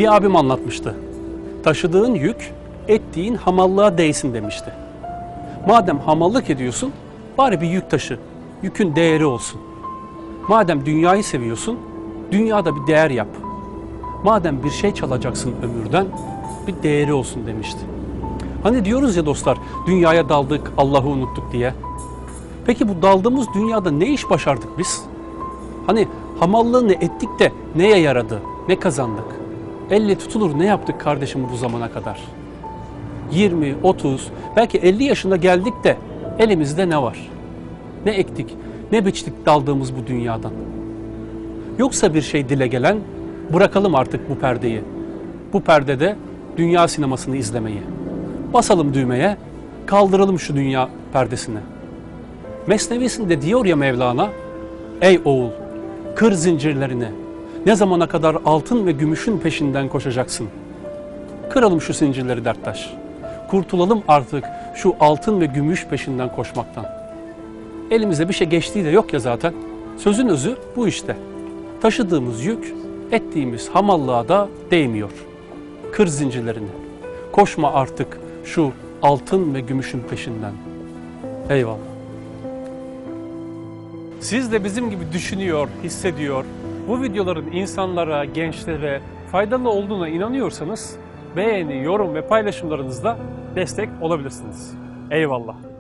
Bir abim anlatmıştı. Taşıdığın yük ettiğin hamallığa değsin demişti. Madem hamallık ediyorsun, bari bir yük taşı. Yükün değeri olsun. Madem dünyayı seviyorsun, dünyada bir değer yap. Madem bir şey çalacaksın ömürden, bir değeri olsun demişti. Hani diyoruz ya dostlar, dünyaya daldık, Allah'ı unuttuk diye. Peki bu daldığımız dünyada ne iş başardık biz? Hani hamallığını ettik de neye yaradı, ne kazandık? Elle tutulur ne yaptık kardeşim bu zamana kadar? 20, 30, belki 50 yaşında geldik de elimizde ne var? Ne ektik, ne biçtik daldığımız bu dünyadan? Yoksa bir şey dile gelen, bırakalım artık bu perdeyi. Bu perdede dünya sinemasını izlemeyi. Basalım düğmeye, kaldıralım şu dünya perdesini. Mesnevisinde diyor ya Mevlana, ey oğul, kır zincirlerini, ne zamana kadar altın ve gümüşün peşinden koşacaksın? Kıralım şu zincirleri derttaş. Kurtulalım artık şu altın ve gümüş peşinden koşmaktan. Elimize bir şey geçtiği de yok ya zaten. Sözün özü bu işte. Taşıdığımız yük, ettiğimiz hamallığa da değmiyor. Kır zincirlerini. Koşma artık şu altın ve gümüşün peşinden. Eyvallah. Siz de bizim gibi düşünüyor, hissediyor, bu videoların insanlara, gençlere faydalı olduğuna inanıyorsanız beğeni, yorum ve paylaşımlarınızla destek olabilirsiniz. Eyvallah.